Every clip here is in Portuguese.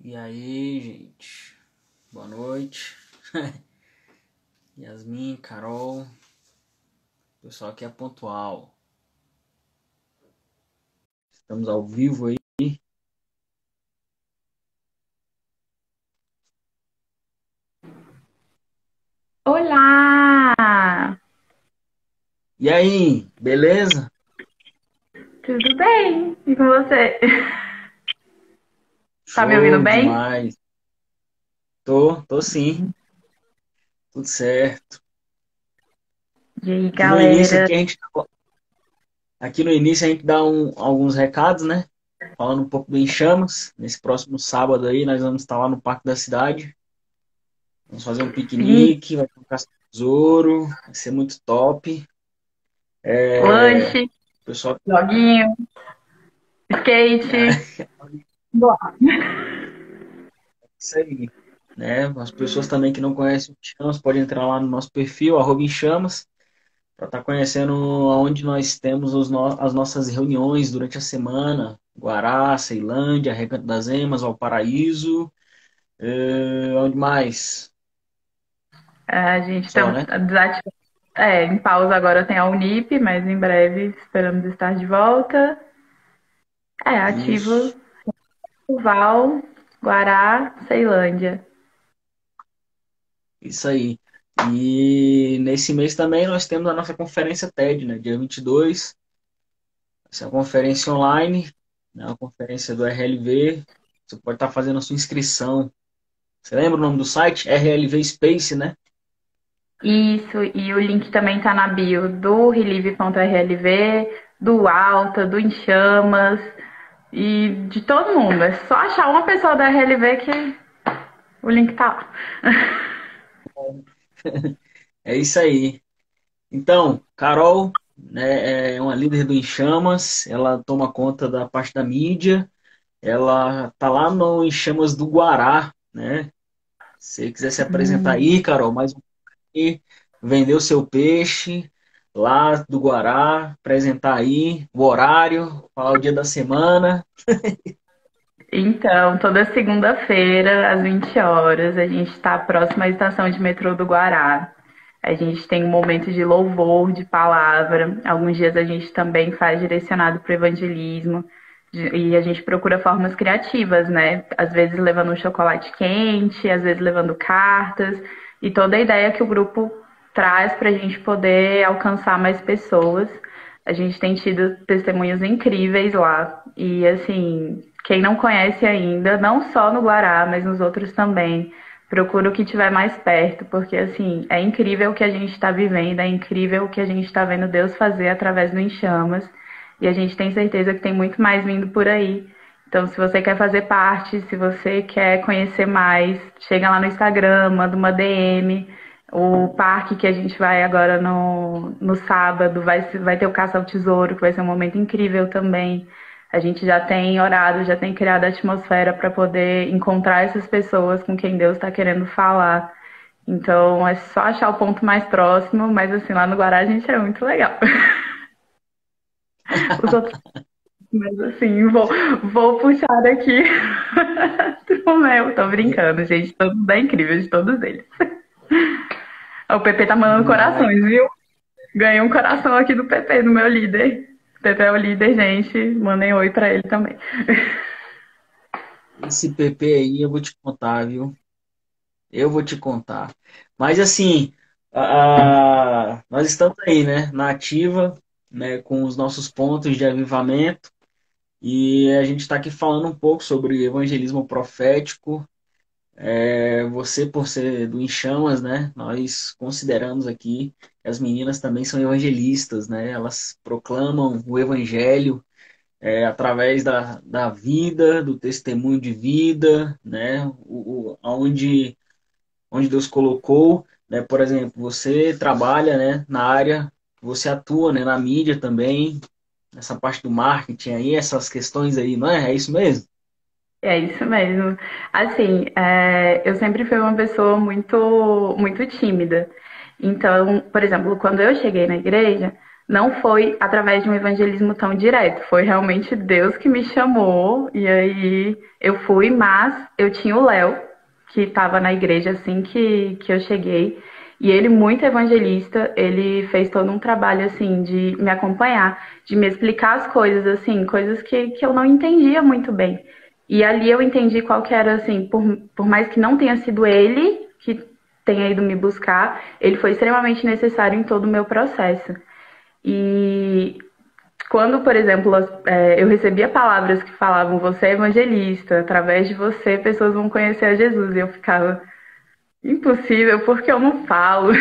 E aí, gente? Boa noite. Yasmin, Carol, o pessoal aqui é pontual. Estamos ao vivo aí. Olá! E aí, beleza? Tudo bem? E com você? Tá me ouvindo Show bem? demais. Tô sim, tudo certo. E aí, Aqui no início, galera? aqui no início a gente dá alguns recados, né? Falando um pouco do Enchamas. Nesse próximo sábado aí, nós vamos estar lá no Parque da Cidade. Vamos fazer um Sim, piquenique, vai ter um caça-tesouro, vai ser muito top. É, lanche, o pessoal, joguinho, skate. Boa. isso aí, né? As pessoas também que não conhecem o Chamas podem entrar lá no nosso perfil, @chamas, para estar conhecendo onde nós temos as nossas reuniões durante a semana. Guará, Ceilândia, Recanto das Emas, Valparaíso, onde mais? A gente Só, está né? desativando. Em pausa agora tem a Unip, mas em breve esperamos estar de volta. Ativo Isso, Val, Guará, Ceilândia. isso aí. E nesse mês também nós temos a nossa conferência TED, né? Dia 22. Essa é uma conferência online, né? Uma conferência do RLV. Você pode estar fazendo a sua inscrição. Você lembra o nome do site? RLV Space, né? Isso, e o link também tá na bio do Relive.rlv, do Alta, do Enchamas e de todo mundo. É só achar uma pessoa da RLV que o link tá lá. É isso aí. Então, Carol, né, é uma líder do Enchamas, ela toma conta da parte da mídia, ela tá lá no Enchamas do Guará, né? Se você quiser se apresentar aí, Carol, mais um pouquinho, vender o seu peixe lá do Guará, apresentar aí o horário, falar o dia da semana. Então, toda segunda-feira, às 20 horas, a gente está próximo à estação de metrô do Guará. A gente tem um momento de louvor, de palavra. Alguns dias a gente também faz direcionado para o evangelismo. E a gente procura formas criativas, né? Às vezes levando um chocolate quente, às vezes levando cartas. E toda a ideia que o grupo traz para a gente poder alcançar mais pessoas. A gente tem tido testemunhos incríveis lá. E assim, quem não conhece ainda, não só no Guará, mas nos outros também, procura o que tiver mais perto, porque assim, é incrível o que a gente está vivendo, é incrível o que a gente está vendo Deus fazer através do Enchamas. E a gente tem certeza que tem muito mais vindo por aí. Então, se você quer fazer parte, se você quer conhecer mais, chega lá no Instagram, manda uma DM. O parque que a gente vai agora no sábado vai ter o Caça ao Tesouro, que vai ser um momento incrível também. A gente já tem orado, já tem criado a atmosfera para poder encontrar essas pessoas com quem Deus está querendo falar. Então é só achar o ponto mais próximo, mas assim, lá no Guará a gente é muito legal. Os outros, mas assim, vou puxar aqui pro meu. Tô brincando, gente. Todos é incrível de todos eles. O PP tá mandando Demais. corações, viu? Ganhei um coração aqui do PP, do meu líder. O PP é o líder, gente. Mandem oi pra ele também. Esse PP aí eu vou te contar, viu? Eu vou te contar. Mas assim, nós estamos aí, né? Na ativa, né? Com os nossos pontos de avivamento. E a gente está aqui falando um pouco sobre evangelismo profético. Você, por ser do Enchamas, né? Nós consideramos aqui que as meninas também são evangelistas, né? Elas proclamam o evangelho através da vida, do testemunho de vida, né? Onde Deus colocou, né? Por exemplo, você trabalha, né? Na área, você atua, né? Na mídia também, nessa parte do marketing aí, essas questões aí, não é? É isso mesmo? É isso mesmo. Assim, eu sempre fui uma pessoa muito, muito tímida. Então, por exemplo, quando eu cheguei na igreja, não foi através de um evangelismo tão direto, foi realmente Deus que me chamou, e aí eu fui, mas eu tinha o Léo, que estava na igreja assim que eu cheguei, e ele, muito evangelista, ele fez todo um trabalho assim de me acompanhar, de me explicar as coisas, assim, coisas que eu não entendia muito bem. E ali eu entendi qual que era, assim, por mais que não tenha sido ele que tenha ido me buscar, ele foi extremamente necessário em todo o meu processo. E quando, por exemplo, eu recebia palavras que falavam você é evangelista, através de você pessoas vão conhecer a Jesus, e eu ficava impossível, porque eu não falo.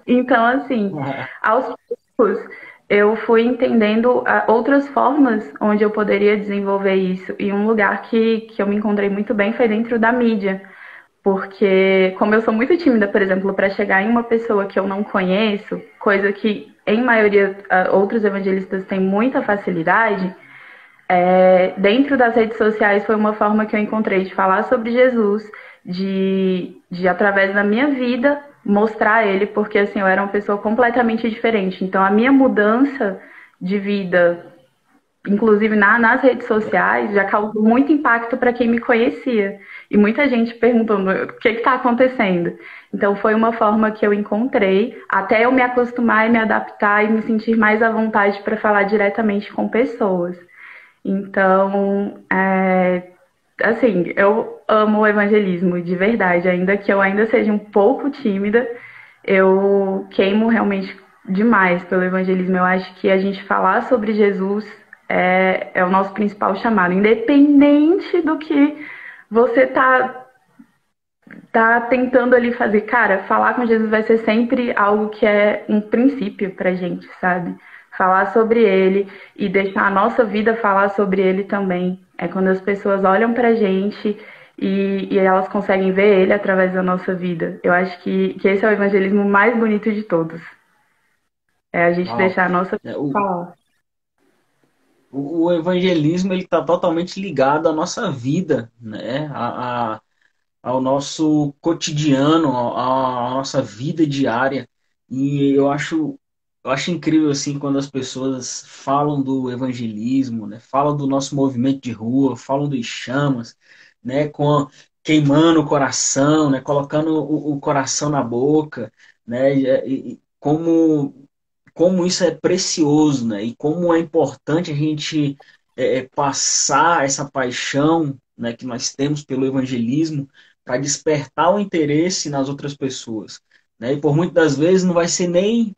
Então, assim, aos poucos eu fui entendendo outras formas onde eu poderia desenvolver isso. E um lugar que eu me encontrei muito bem foi dentro da mídia. Porque, como eu sou muito tímida, por exemplo, para chegar em uma pessoa que eu não conheço, coisa que em maioria outros evangelistas têm muita facilidade, dentro das redes sociais foi uma forma que eu encontrei de falar sobre Jesus, de através da minha vida mostrar ele, porque assim eu era uma pessoa completamente diferente. Então a minha mudança de vida, inclusive nas redes sociais, já causou muito impacto para quem me conhecia. E muita gente perguntando o que está acontecendo. Então foi uma forma que eu encontrei, até eu me acostumar e me adaptar e me sentir mais à vontade para falar diretamente com pessoas. Então, assim, eu amo o evangelismo, de verdade. Ainda que eu ainda seja um pouco tímida, eu queimo realmente demais pelo evangelismo. Eu acho que a gente falar sobre Jesus é o nosso principal chamado, independente do que você tá tentando ali fazer. Cara, falar com Jesus vai ser sempre algo que é um princípio pra gente, sabe? Falar sobre ele e deixar a nossa vida falar sobre ele também. É quando as pessoas olham pra gente e elas conseguem ver ele através da nossa vida. Eu acho que esse é o evangelismo mais bonito de todos. É a gente Uau. deixar a nossa É, vida falar. o evangelismo ele está totalmente ligado à nossa vida, né? Ao nosso cotidiano, à nossa vida diária. E eu acho incrível assim quando as pessoas falam do evangelismo, né? Falam do nosso movimento de rua, falam dos chamas, né? Queimando o coração, né? Colocando o coração na boca, né? E como isso é precioso, né? E como é importante a gente passar essa paixão, né, que nós temos pelo evangelismo para despertar o interesse nas outras pessoas, né? E por muitas das vezes não vai ser nem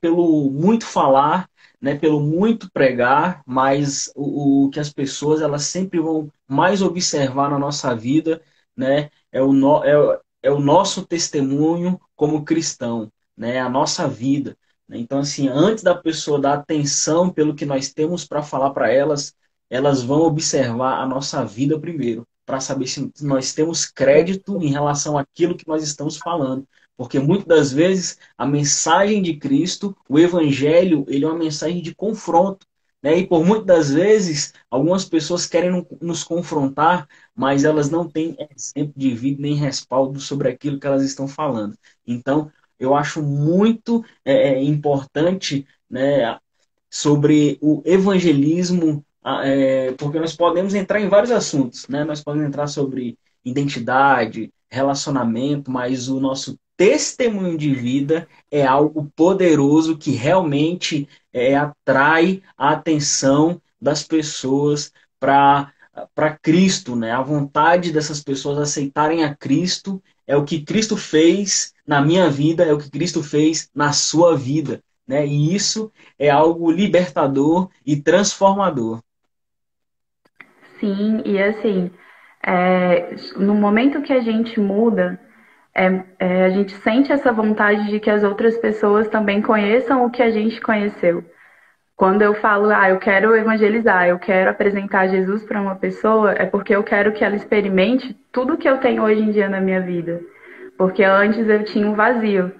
pelo muito falar, né, pelo muito pregar, mas o que as pessoas elas sempre vão mais observar na nossa vida, né, é o nosso testemunho como cristão, né, a nossa vida. Então, assim, antes da pessoa dar atenção pelo que nós temos para falar para elas, elas vão observar a nossa vida primeiro, para saber se nós temos crédito em relação àquilo que nós estamos falando. Porque muitas das vezes a mensagem de Cristo, o Evangelho, ele é uma mensagem de confronto. Né? E por muitas das vezes, algumas pessoas querem nos confrontar, mas elas não têm exemplo de vida nem respaldo sobre aquilo que elas estão falando. Então, eu acho muito importante, né, sobre o evangelismo, porque nós podemos entrar em vários assuntos, né? Nós podemos entrar sobre identidade, relacionamento, mas o nosso testemunho de vida é algo poderoso que realmente atrai a atenção das pessoas para Cristo, né? A vontade dessas pessoas aceitarem a Cristo é o que Cristo fez na minha vida, é o que Cristo fez na sua vida, né? E isso é algo libertador e transformador. Sim, e assim, no momento que a gente muda, a gente sente essa vontade de que as outras pessoas também conheçam o que a gente conheceu. Quando eu falo, eu quero evangelizar, eu quero apresentar Jesus para uma pessoa, é porque eu quero que ela experimente tudo que eu tenho hoje em dia na minha vida. Porque antes eu tinha um vazio.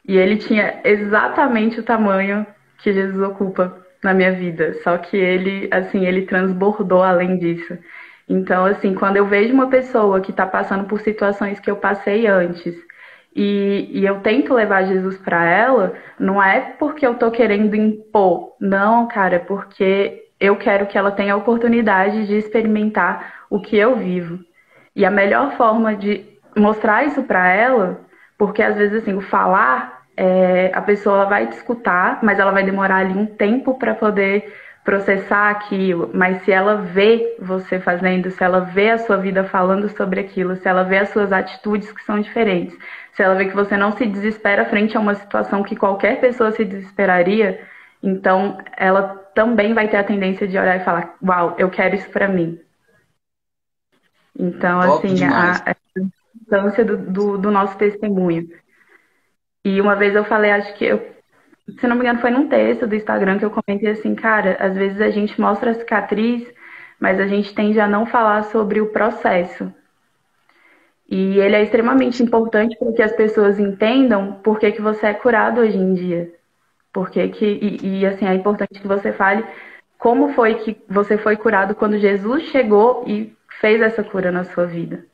E ele tinha exatamente o tamanho que Jesus ocupa na minha vida. Só que ele, assim, ele transbordou além disso. Então, assim, quando eu vejo uma pessoa que está passando por situações que eu passei antes E eu tento levar Jesus para ela, não é porque eu tô querendo impor, não, cara, é porque eu quero que ela tenha a oportunidade de experimentar o que eu vivo. E a melhor forma de mostrar isso para ela, porque às vezes assim, o falar, a pessoa ela vai te escutar, mas ela vai demorar ali um tempo para poder processar aquilo. Mas se ela vê você fazendo, se ela vê a sua vida falando sobre aquilo, se ela vê as suas atitudes que são diferentes, se ela vê que você não se desespera frente a uma situação que qualquer pessoa se desesperaria, então ela também vai ter a tendência de olhar e falar: uau, eu quero isso para mim. Então, Top assim, demais. a importância do nosso testemunho. E uma vez eu falei, acho que se não me engano, foi num texto do Instagram que eu comentei assim, cara, às vezes a gente mostra a cicatriz, mas a gente tende a não falar sobre o processo. E ele é extremamente importante para que as pessoas entendam por que, que você é curado hoje em dia. Assim, é importante que você fale como foi que você foi curado quando Jesus chegou e fez essa cura na sua vida.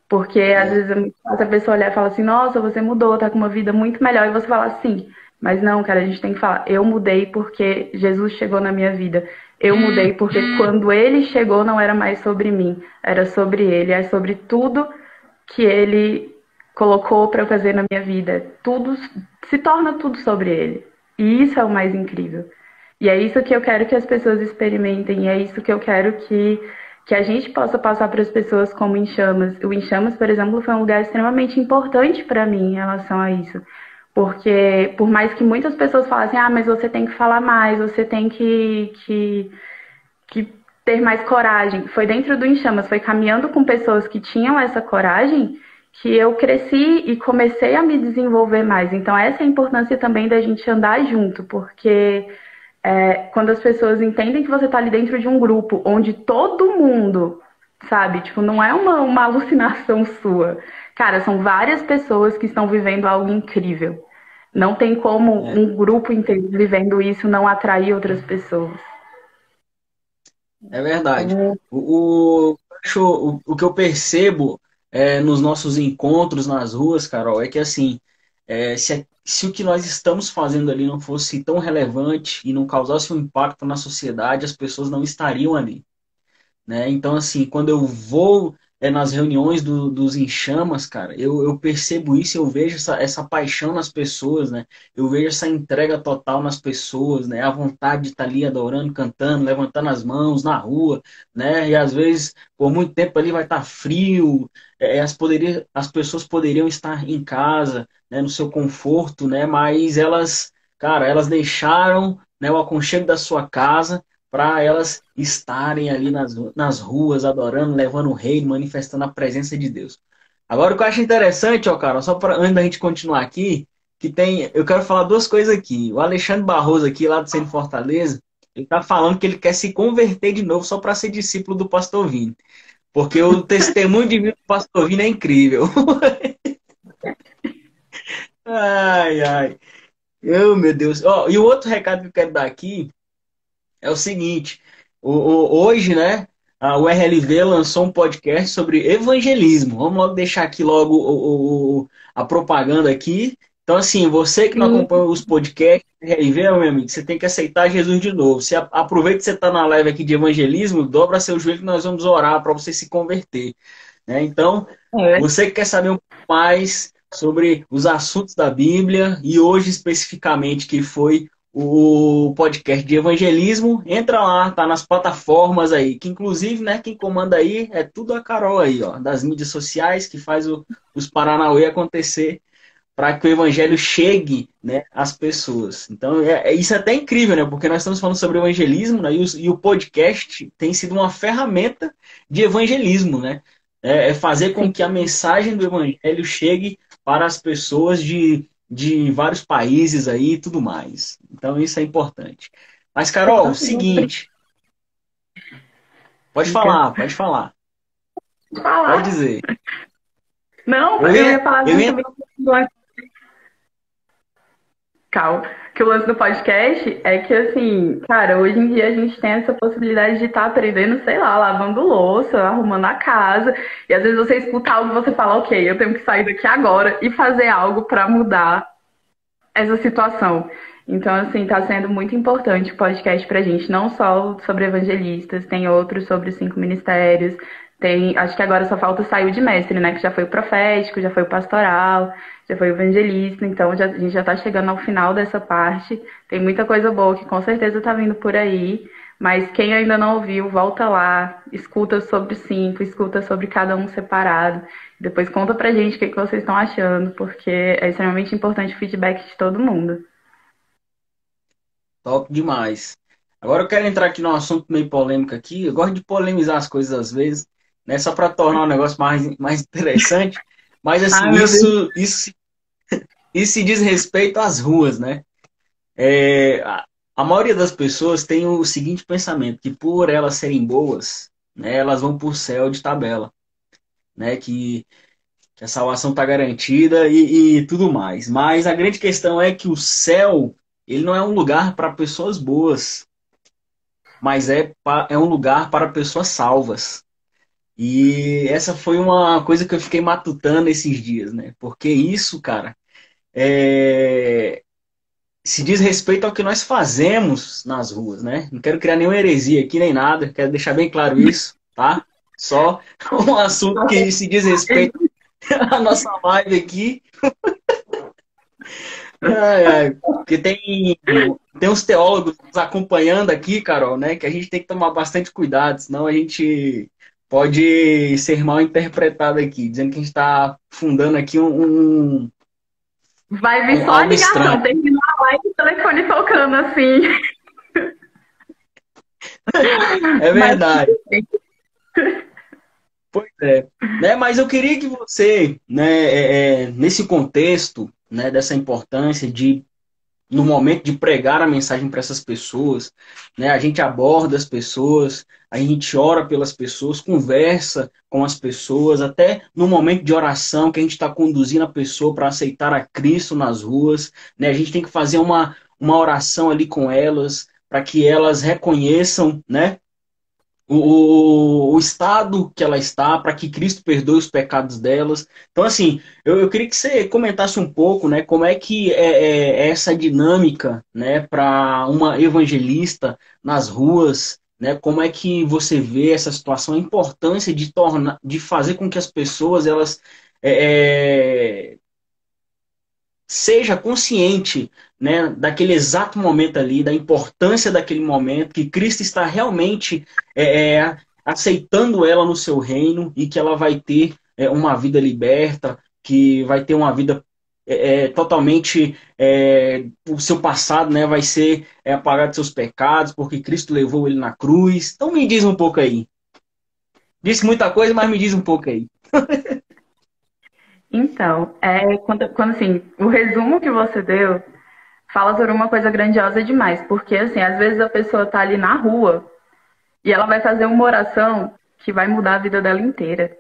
Porque às É, vezes a pessoa olhar e fala assim, nossa, você mudou, tá com uma vida muito melhor, e você fala assim, mas não, cara, a gente tem que falar, eu mudei porque Jesus chegou na minha vida. Eu mudei porque quando ele chegou não era mais sobre mim, era sobre ele, é sobre tudo que ele colocou para eu fazer na minha vida. Tudo se torna tudo sobre ele. E isso é o mais incrível. E é isso que eu quero que as pessoas experimentem, e é isso que eu quero que a gente possa passar para as pessoas como Em Chamas. O Em Chamas, por exemplo, foi um lugar extremamente importante para mim em relação a isso. Porque, por mais que muitas pessoas falassem, ah, mas você tem que falar mais, você tem que ter mais coragem. Foi dentro do Em Chamas, foi caminhando com pessoas que tinham essa coragem que eu cresci e comecei a me desenvolver mais. Então, essa é a importância também da gente andar junto, porque quando as pessoas entendem que você está ali dentro de um grupo onde todo mundo, sabe, tipo, não é uma alucinação sua. Cara, são várias pessoas que estão vivendo algo incrível. Não tem como é, um grupo inteiro vivendo isso não atrair outras pessoas. é verdade. O que eu percebo nos nossos encontros nas ruas, Carol, é que assim, se o que nós estamos fazendo ali não fosse tão relevante e não causasse um impacto na sociedade, as pessoas não estariam ali. Né? Então, assim, quando eu vou nas reuniões dos Enchamas, cara, eu percebo isso, eu vejo essa paixão nas pessoas, né? Eu vejo essa entrega total nas pessoas, né? A vontade de estar ali adorando, cantando, levantando as mãos na rua, né? E às vezes, por muito tempo ali vai estar frio, as pessoas poderiam estar em casa, né? No seu conforto, né? Mas elas, cara, elas deixaram, né, o aconchego da sua casa para elas estarem ali nas ruas, adorando, levando o reino, manifestando a presença de Deus. Agora, o que eu acho interessante, ó, cara, só para antes da gente continuar aqui, eu quero falar duas coisas aqui. O Alexandre Barroso, aqui, lá do Centro Fortaleza, ele tá falando que ele quer se converter de novo só para ser discípulo do Pastor Vini. Porque o testemunho de vida do Pastor Vini é incrível. Ai, ai. Meu Deus. Ó, e o outro recado que eu quero dar aqui é o seguinte, hoje, né, o RLV lançou um podcast sobre evangelismo. Vamos logo deixar aqui logo a propaganda aqui. Então, assim, você que não Sim, acompanha os podcasts do RLV, meu amigo, você tem que aceitar Jesus de novo. Aproveita que você está na live aqui de evangelismo, dobra seu joelho que nós vamos orar para você se converter. Né? Então, é. você que quer saber um pouco mais sobre os assuntos da Bíblia e hoje especificamente que foi o podcast de evangelismo, entra lá, tá nas plataformas aí, que inclusive, né, quem comanda aí é tudo a Carol aí, ó, das mídias sociais, que faz os Paranauê acontecer para que o evangelho chegue, né, às pessoas. Então, isso é até incrível, né, porque nós estamos falando sobre evangelismo, né, e o podcast tem sido uma ferramenta de evangelismo, né, é fazer com Sim. que a mensagem do evangelho chegue para as pessoas de vários países aí e tudo mais. Então, isso é importante. Mas, Carol, Nossa, não seguinte, pode precisa falar, pode falar, pode falar. dizer. Não, Eu eu ia ia, falar eu assim ia também. Calma. que o lance do podcast é que, assim, cara, hoje em dia a gente tem essa possibilidade de estar aprendendo, sei lá, lavando louça, arrumando a casa, e às vezes você escuta algo e você fala, ok, eu tenho que sair daqui agora e fazer algo para mudar essa situação. Então, assim, tá sendo muito importante o podcast pra gente, não só sobre evangelistas, tem outros sobre os 5 ministérios, tem, acho que agora só falta sair o de mestre, né, que já foi o profético, já foi o pastoral, já foi o evangelista, então a gente já tá chegando ao final dessa parte, tem muita coisa boa que com certeza tá vindo por aí, mas quem ainda não ouviu, volta lá, escuta sobre 5, escuta sobre cada um separado, depois conta pra gente o que vocês estão achando, porque é extremamente importante o feedback de todo mundo. Top demais. Agora eu quero entrar aqui num assunto meio polêmico aqui. Eu gosto de polemizar as coisas às vezes, né? Só para tornar o negócio mais interessante. Mas assim, Ai, meu Deus. isso se diz respeito às ruas, né? A maioria das pessoas tem o seguinte pensamento, que por elas serem boas, né, elas vão por céu de tabela, né? Que a salvação está garantida e tudo mais. Mas a grande questão é que o céu, ele não é um lugar para pessoas boas, mas é um lugar para pessoas salvas. E essa foi uma coisa que eu fiquei matutando esses dias, né? Porque isso, cara, se diz respeito ao que nós fazemos nas ruas, né? Não quero criar nenhuma heresia aqui nem nada, quero deixar bem claro isso, tá? Só um assunto que se diz respeito à nossa live aqui. Ai, ai, porque tem uns teólogos nos acompanhando aqui, Carol, né? Que a gente tem que tomar bastante cuidado, senão a gente pode ser mal interpretado aqui, dizendo que a gente está fundando aqui Vai vir só a algo estranho. ligação, terminou a live e o telefone tocando assim. É Mas verdade. Pois é. Né? Mas eu queria que você, né, nesse contexto, né, dessa importância de no momento de pregar a mensagem para essas pessoas, né? A gente aborda as pessoas, a gente ora pelas pessoas, conversa com as pessoas, até no momento de oração que a gente está conduzindo a pessoa para aceitar a Cristo nas ruas, né? A gente tem que fazer uma oração ali com elas, para que elas reconheçam, né? O estado que ela está, para que Cristo perdoe os pecados delas. Então, assim, eu queria que você comentasse um pouco, né, como é que é essa dinâmica, né, para uma evangelista nas ruas, né, como é que você vê essa situação, a importância de fazer com que as pessoas elas seja consciente, né, daquele exato momento ali, da importância daquele momento, que Cristo está realmente aceitando ela no seu reino e que ela vai ter uma vida liberta, que vai ter uma vida totalmente o seu passado, né, vai ser apagado de seus pecados, porque Cristo levou ele na cruz. Então me diz um pouco aí. Disse muita coisa, mas me diz um pouco aí. então, quando assim, o resumo que você deu fala sobre uma coisa grandiosa demais, porque assim, às vezes a pessoa tá ali na rua e ela vai fazer uma oração que vai mudar a vida dela inteira,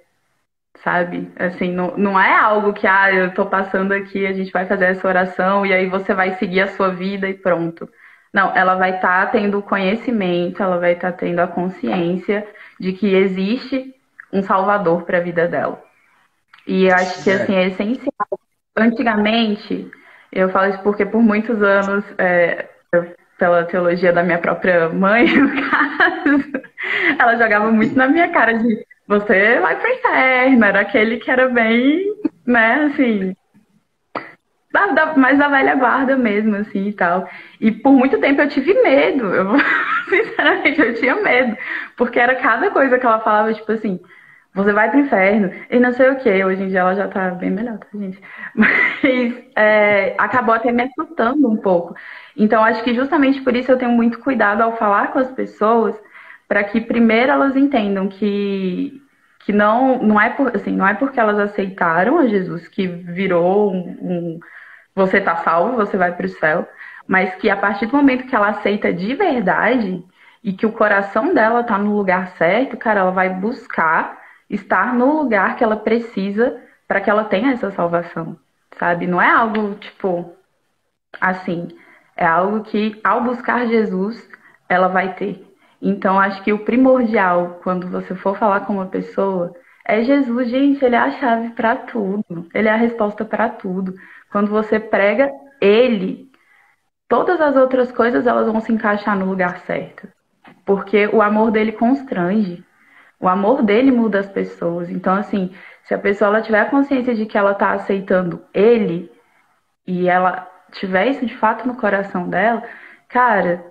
sabe? Assim, não é algo que, eu tô passando aqui, a gente vai fazer essa oração e aí você vai seguir a sua vida e pronto. Não, ela vai estar tendo o conhecimento, ela vai estar tendo a consciência de que existe um salvador para a vida dela. E eu acho que assim É. é essencial. Antigamente, eu falo isso porque por muitos anos, pela teologia da minha própria mãe, no caso, ela jogava muito na minha cara de você vai pro inferno, era aquele que era bem, né, assim, mais da velha guarda mesmo, assim, e tal. E por muito tempo eu tive medo, sinceramente, eu tinha medo, porque era cada coisa que ela falava, tipo assim, você vai pro inferno, e não sei o que, hoje em dia ela já tá bem melhor, tá, gente? Mas acabou até me assustando um pouco. Então, acho que justamente por isso eu tenho muito cuidado ao falar com as pessoas, para que primeiro elas entendam que não é assim, não é porque elas aceitaram a Jesus que virou você tá salvo, você vai para o céu, mas que a partir do momento que ela aceita de verdade e que o coração dela tá no lugar certo, cara, ela vai buscar estar no lugar que ela precisa para que ela tenha essa salvação, sabe? Não é algo tipo assim. É algo que, ao buscar Jesus, ela vai ter. Então, acho que o primordial, quando você for falar com uma pessoa, é Jesus, gente. Ele é a chave para tudo. Ele é a resposta para tudo. Quando você prega ele, todas as outras coisas elas vão se encaixar no lugar certo. Porque o amor dele constrange. O amor dele muda as pessoas. Então, assim, se a pessoa ela tiver a consciência de que ela está aceitando ele e ela tiver isso de fato no coração dela, cara,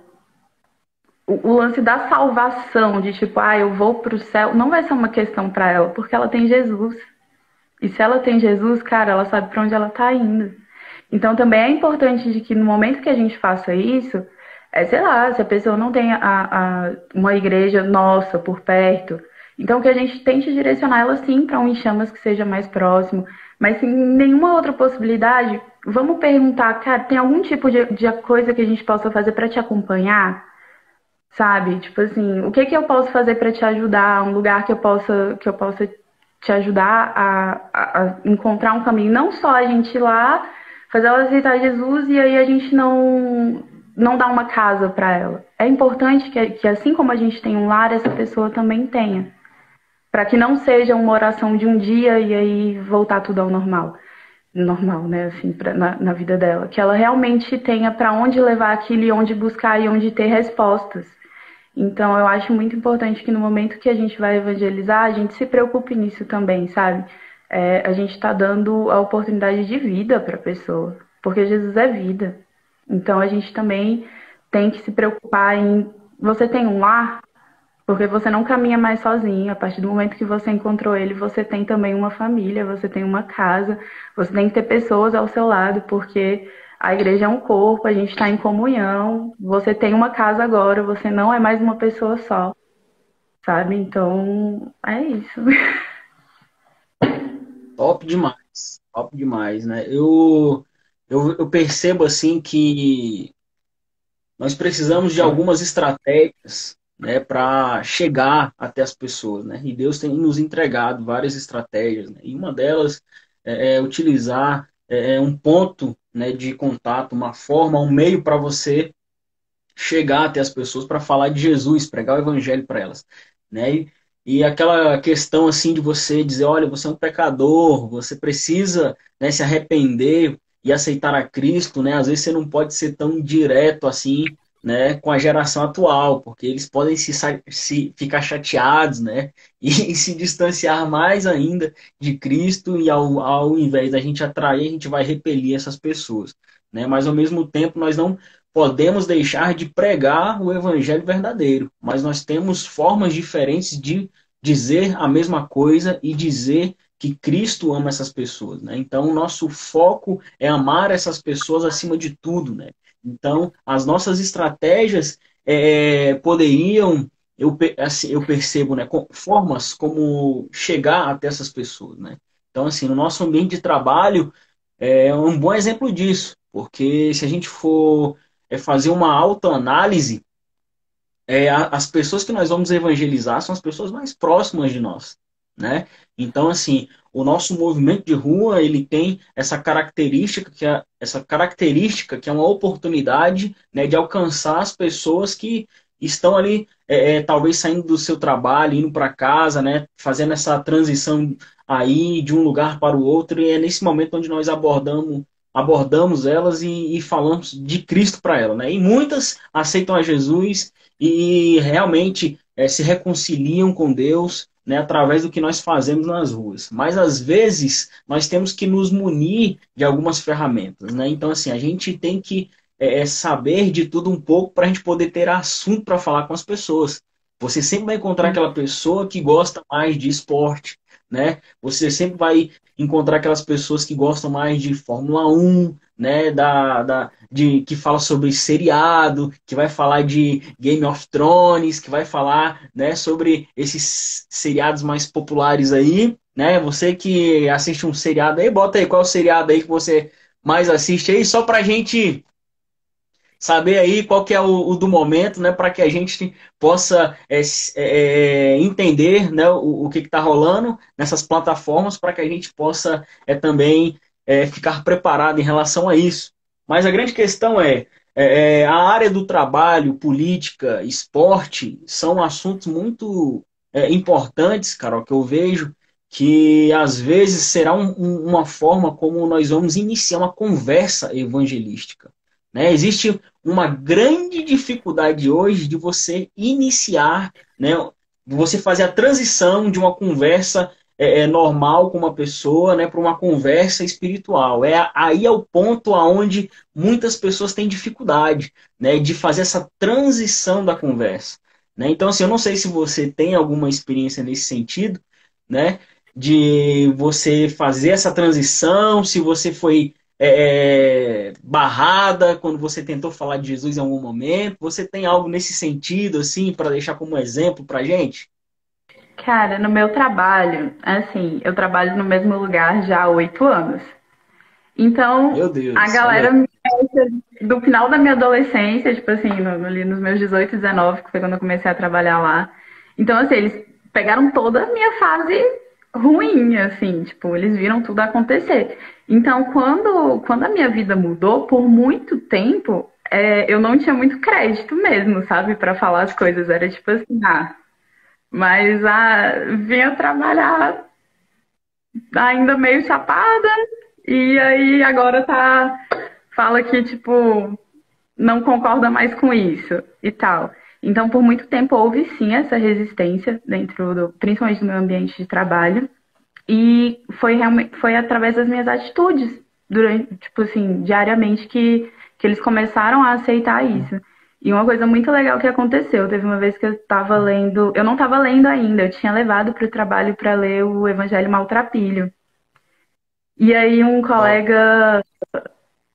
o lance da salvação, de tipo, eu vou pro céu, não vai ser uma questão para ela, porque ela tem Jesus. E se ela tem Jesus, cara, ela sabe para onde ela tá indo. Então também é importante de que no momento que a gente faça isso, sei lá, se a pessoa não tem uma igreja nossa por perto, então que a gente tente direcionar ela sim para um em chamas que seja mais próximo, mas sem nenhuma outra possibilidade, vamos perguntar, cara, tem algum tipo de coisa que a gente possa fazer para te acompanhar? Sabe? Tipo assim, o que que eu posso fazer para te ajudar? Um lugar que eu possa te ajudar a encontrar um caminho. Não só a gente ir lá, fazer ela aceitar Jesus e aí a gente não dá uma casa para ela. É importante que assim como a gente tem um lar, essa pessoa também tenha. Para que não seja uma oração de um dia e aí voltar tudo ao normal. Normal, né? Assim, na vida dela. Que ela realmente tenha para onde levar aquilo e onde buscar e onde ter respostas. Então, eu acho muito importante que no momento que a gente vai evangelizar, a gente se preocupe nisso também, sabe? A gente está dando a oportunidade de vida para a pessoa, porque Jesus é vida. Então, a gente também tem que se preocupar em. Você tem um lar, porque você não caminha mais sozinho. A partir do momento que você encontrou ele, você tem também uma família, você tem uma casa, você tem que ter pessoas ao seu lado, porque a igreja é um corpo, a gente está em comunhão. Você tem uma casa agora, você não é mais uma pessoa só, sabe? Então, é isso. Top demais, né? Eu percebo assim que nós precisamos de algumas estratégias, né, para chegar até as pessoas, né? E Deus tem nos entregado várias estratégias, né? E uma delas é utilizar um ponto, né, de contato, uma forma, um meio para você chegar até as pessoas para falar de Jesus, pregar o evangelho para elas, né? E aquela questão assim de você dizer, olha, você é um pecador, você precisa, né, se arrepender e aceitar a Cristo, né? Às vezes você não pode ser tão direto assim, né, com a geração atual, porque eles podem se ficar chateados, né? E se distanciar mais ainda de Cristo e ao invés da gente atrair, a gente vai repelir essas pessoas, né? Mas ao mesmo tempo nós não podemos deixar de pregar o evangelho verdadeiro, mas nós temos formas diferentes de dizer a mesma coisa e dizer que Cristo ama essas pessoas, né? Então, o nosso foco é amar essas pessoas acima de tudo, né? Então, as nossas estratégias poderiam, assim, eu percebo, né, formas como chegar até essas pessoas, né? Então, assim, no nosso ambiente de trabalho, é um bom exemplo disso, porque se a gente for fazer uma autoanálise, as pessoas que nós vamos evangelizar são as pessoas mais próximas de nós, né? Então, assim, o nosso movimento de rua, ele tem essa característica que é uma oportunidade, né, de alcançar as pessoas que estão ali, talvez saindo do seu trabalho, indo para casa, né, fazendo essa transição aí de um lugar para o outro, e é nesse momento onde nós abordamos elas e falamos de Cristo para elas, né? E muitas aceitam a Jesus e realmente se reconciliam com Deus, né, através do que nós fazemos nas ruas. Mas às vezes nós temos que nos munir de algumas ferramentas, né? Então assim a gente tem que saber de tudo um pouco para a gente poder ter assunto para falar com as pessoas. Você sempre vai encontrar aquela pessoa que gosta mais de esporte, né? Você sempre vai encontrar aquelas pessoas que gostam mais de Fórmula 1, né? Que fala sobre seriado, que vai falar de Game of Thrones, que vai falar, né, sobre esses seriados mais populares aí, né? Você que assiste um seriado aí, bota aí qual é o seriado aí que você mais assiste aí, só pra gente saber aí qual que é o do momento, né, para que a gente possa entender, né, o que está rolando nessas plataformas, para que a gente possa também ficar preparado em relação a isso. Mas a grande questão é, A área do trabalho, política, esporte, são assuntos muito importantes, Carol, que eu vejo que às vezes será uma forma como nós vamos iniciar uma conversa evangelística. Né? Existe uma grande dificuldade hoje de você iniciar, né, de você fazer a transição de uma conversa normal com uma pessoa, né, para uma conversa espiritual. Aí é o ponto aonde muitas pessoas têm dificuldade, né, de fazer essa transição da conversa. Né? Então, assim, eu não sei se você tem alguma experiência nesse sentido, né, de você fazer essa transição, se você foi barrada quando você tentou falar de Jesus em algum momento. Você tem algo nesse sentido, assim, para deixar como exemplo para gente? Cara, no meu trabalho, assim, eu trabalho no mesmo lugar já há 8 anos. Então, Meu a Deus, olha galera aí. me conhece do final da minha adolescência, tipo assim, ali nos meus 18, 19, que foi quando eu comecei a trabalhar lá. Então, assim, eles pegaram toda a minha fase ruim, assim, tipo, eles viram tudo acontecer. Então, quando a minha vida mudou, por muito tempo, eu não tinha muito crédito mesmo, sabe, pra falar as coisas. Era tipo assim, mas vinha trabalhar ainda meio chapada, e aí agora fala que, tipo, não concorda mais com isso e tal. Então, por muito tempo houve sim essa resistência dentro principalmente do meu ambiente de trabalho, e foi realmente foi através das minhas atitudes durante, tipo assim, diariamente que eles começaram a aceitar isso. E uma coisa muito legal que aconteceu, teve uma vez que eu estava lendo, eu não estava lendo ainda, eu tinha levado para o trabalho para ler o Evangelho Maltrapilho. E aí um Ó, colega,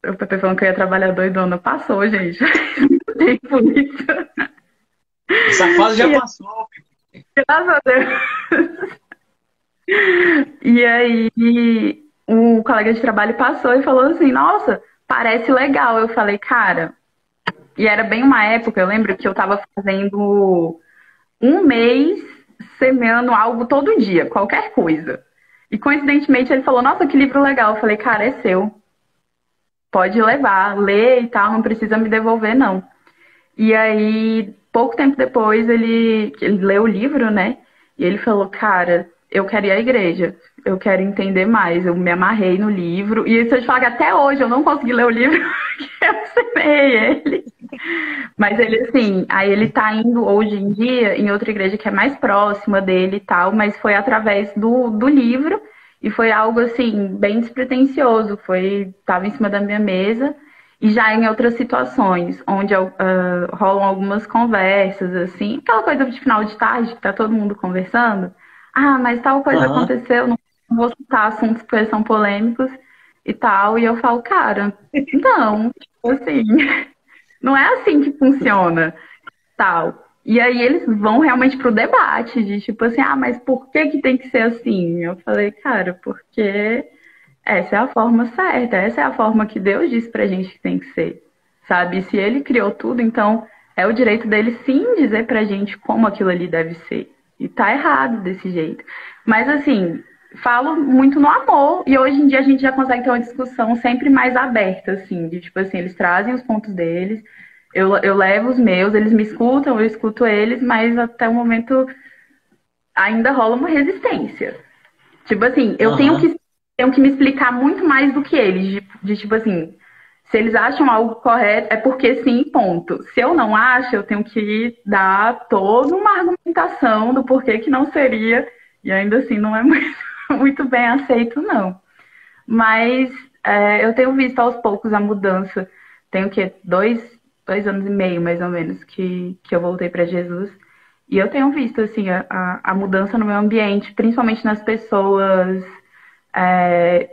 o Pepe falando que eu ia trabalhar doidona, passou, gente. Muito tempo isso. essa fase já E passou. graças a Deus. E aí o colega de trabalho passou e falou assim, nossa, parece legal. Eu falei, cara, e era bem uma época, eu lembro que eu tava fazendo um mês semeando algo todo dia, qualquer coisa. E coincidentemente ele falou, nossa, que livro legal. Eu falei, cara, é seu. Pode levar, lê e tal, não precisa me devolver, não. E aí, pouco tempo depois, ele leu o livro, né? E ele falou, cara, eu quero ir à igreja, eu quero entender mais. Eu me amarrei no livro. E se eu te falar que até hoje eu não consegui ler o livro, porque eu semeei ele. Mas ele, assim, aí ele tá indo hoje em dia em outra igreja que é mais próxima dele e tal, mas foi através do livro e foi algo, assim, bem despretensioso. Tava em cima da minha mesa. E já em outras situações, onde rolam algumas conversas, assim, aquela coisa de final de tarde, que tá todo mundo conversando. Ah, mas tal coisa Aham. aconteceu, não vou citar assuntos porque são polêmicos e tal. E eu falo, cara, não, tipo assim, não é assim que funciona, tal. E aí eles vão realmente pro debate de tipo assim, mas por que que tem que ser assim? Eu falei, cara, porque essa é a forma certa, essa é a forma que Deus disse pra gente que tem que ser, sabe? Se ele criou tudo, então é o direito dele sim dizer pra gente como aquilo ali deve ser. E tá errado desse jeito. Mas assim, falo muito no amor, e hoje em dia a gente já consegue ter uma discussão sempre mais aberta, assim, de tipo assim, eles trazem os pontos deles, eu levo os meus, eles me escutam, eu escuto eles, mas até o momento ainda rola uma resistência. Tipo assim, Aham. tenho que me explicar muito mais do que eles. De tipo assim, se eles acham algo correto, é porque sim, ponto. Se eu não acho, eu tenho que dar toda uma argumentação do porquê que não seria. E ainda assim, não é muito, muito bem aceito, não. Mas eu tenho visto aos poucos a mudança. Tenho que 2 anos e meio, mais ou menos, que eu voltei para Jesus. E eu tenho visto assim a mudança no meu ambiente, principalmente nas pessoas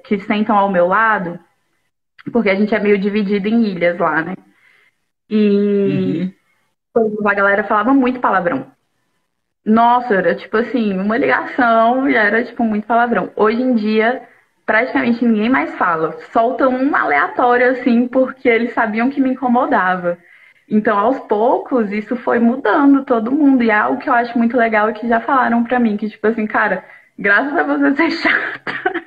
que sentam ao meu lado, porque a gente é meio dividido em ilhas lá, né? E Uhum. a galera falava muito palavrão. Nossa, era tipo assim, uma ligação e era tipo muito palavrão. Hoje em dia, praticamente ninguém mais fala. Solta um aleatório assim, porque eles sabiam que me incomodava. Então, aos poucos, isso foi mudando todo mundo. E é algo que eu acho muito legal e que já falaram pra mim, que tipo assim, cara, graças a você ser chata,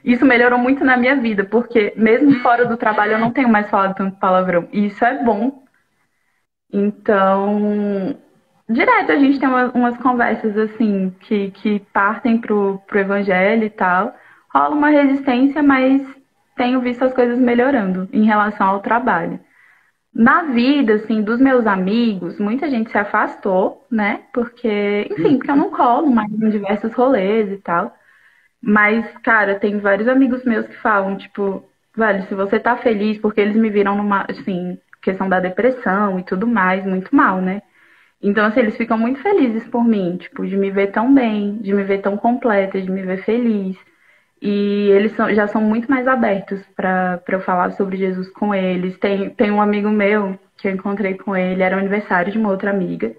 Isso melhorou muito na minha vida, porque mesmo fora do trabalho eu não tenho mais falado tanto palavrão. E isso é bom. Então, direto a gente tem umas conversas assim que partem pro evangelho e tal. Rola uma resistência, mas tenho visto as coisas melhorando em relação ao trabalho. Na vida, assim, dos meus amigos, muita gente se afastou, né? Porque, enfim, porque eu não colo mais em diversos rolês e tal. Mas, cara, tem vários amigos meus que falam, tipo, velho, se você tá feliz, porque eles me viram numa, assim, questão da depressão e tudo mais, muito mal, né? Então, assim, eles ficam muito felizes por mim, tipo, de me ver tão bem, de me ver tão completa, de me ver feliz. E eles já são muito mais abertos para eu falar sobre Jesus com eles. Tem um amigo meu que eu encontrei com ele, era o aniversário de uma outra amiga.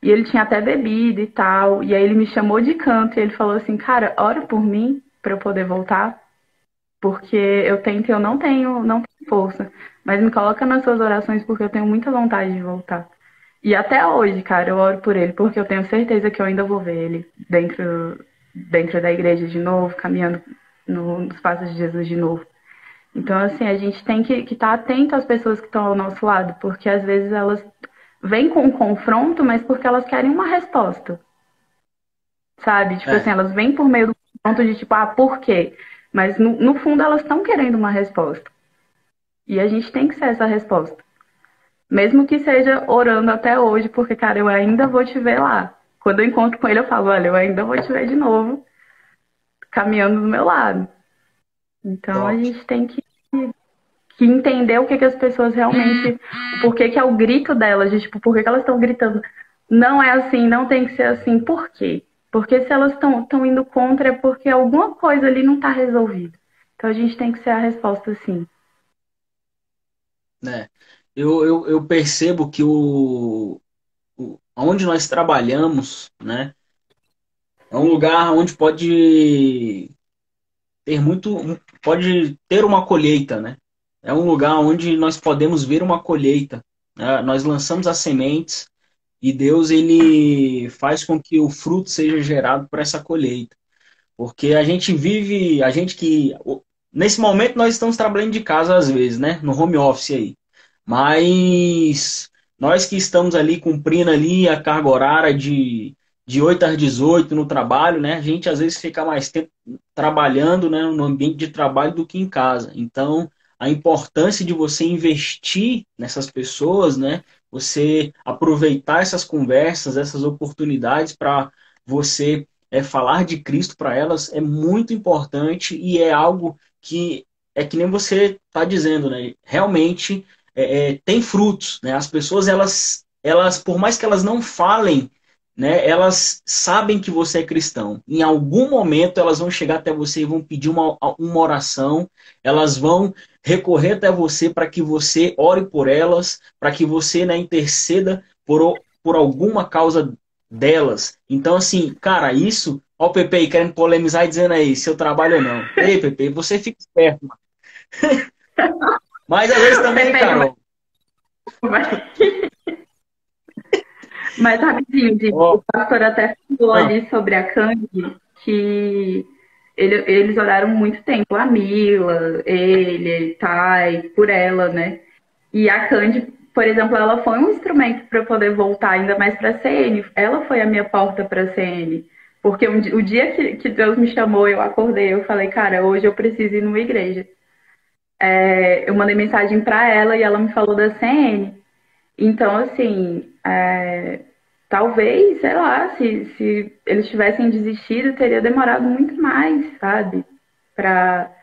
E ele tinha até bebida e tal. E aí ele me chamou de canto e ele falou assim: Cara, ora por mim para eu poder voltar. Porque eu tento, eu não tenho força. Mas me coloca nas suas orações porque eu tenho muita vontade de voltar. E até hoje, cara, eu oro por ele porque eu tenho certeza que eu ainda vou ver ele dentro da igreja de novo, caminhando nos passos de Jesus de novo. Então, assim, a gente tem que estar atento às pessoas que estão ao nosso lado, porque às vezes elas vêm com um confronto, mas porque elas querem uma resposta, sabe? Tipo assim, É, elas vêm por meio do confronto de tipo, por quê? Mas no fundo elas estão querendo uma resposta. E a gente tem que ser essa resposta. Mesmo que seja orando até hoje, porque, cara, eu ainda vou te ver lá. Quando eu encontro com ele, eu falo, olha, eu ainda vou te ver de novo, caminhando do meu lado. Então a top. gente tem que entender o que as pessoas realmente. Por que é o grito delas, de tipo, por que elas estão gritando? Não é assim, não tem que ser assim. Por quê? Porque se elas estão indo contra é porque alguma coisa ali não está resolvida. Então a gente tem que ser a resposta sim. Né? Eu percebo que onde nós trabalhamos, né, é um lugar onde pode ter uma colheita, né? É um lugar onde nós podemos ver uma colheita, né? Nós lançamos as sementes e Deus ele faz com que o fruto seja gerado por essa colheita. Porque a gente vive, a gente que. Nesse momento nós estamos trabalhando de casa às vezes, né? No home office aí. Mas nós que estamos ali cumprindo ali a carga horária de 8 às 18 no trabalho, né? A gente às vezes fica mais tempo trabalhando, né, no ambiente de trabalho do que em casa. Então, a importância de você investir nessas pessoas, né? Você aproveitar essas conversas, essas oportunidades para você falar de Cristo para elas é muito importante e é algo que é que nem você está dizendo, né? Realmente tem frutos, né? As pessoas elas, por mais que elas não falem, né? Elas sabem que você é cristão. Em algum momento elas vão chegar até você e vão pedir uma oração. Elas vão recorrer até você para que você ore por elas, para que você, né, interceda por alguma causa delas. Então, assim, cara, isso. Ó, o Pepe aí querendo polemizar e dizendo aí se eu trabalho ou não. Ei, Pepe, você fica esperto, mano. Mas às vezes também, Pepe, Carol. mas rapidinho, o Ó, pastor até falou ah, ali sobre a Candy, que eles oraram muito tempo, a Mila, ele, Thay, por ela, né? E a Candy, por exemplo, ela foi um instrumento para eu poder voltar ainda mais para a CN. Ela foi a minha porta para a CN. Porque o dia que Deus me chamou, eu acordei, eu falei, cara, hoje eu preciso ir numa igreja. Eu mandei mensagem para ela e ela me falou da CN. Então, assim, talvez, sei lá, se eles tivessem desistido, teria demorado muito mais, sabe? Para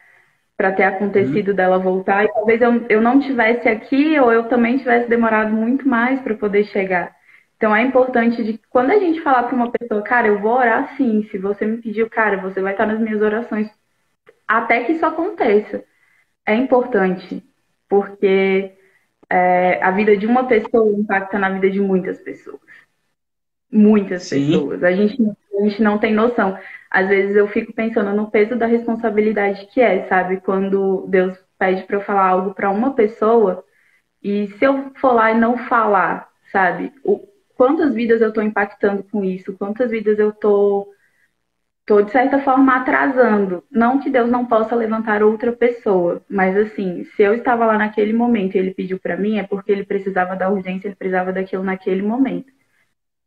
ter uhum, acontecido dela voltar. E talvez eu não tivesse aqui ou eu também tivesse demorado muito mais para poder chegar. Então é importante de quando a gente falar para uma pessoa, cara, eu vou orar sim, se você me pediu, cara, você vai estar nas minhas orações até que isso aconteça. É importante, porque a vida de uma pessoa impacta na vida de muitas pessoas. Muitas sim, pessoas. A gente não tem noção. Às vezes eu fico pensando no peso da responsabilidade que é, sabe? Quando Deus pede para eu falar algo para uma pessoa e se eu for lá e não falar, sabe? Quantas vidas eu estou impactando com isso? Quantas vidas eu estou tô de certa forma atrasando. Não que Deus não possa levantar outra pessoa, mas assim, se eu estava lá naquele momento e ele pediu para mim, é porque ele precisava da urgência, ele precisava daquilo naquele momento.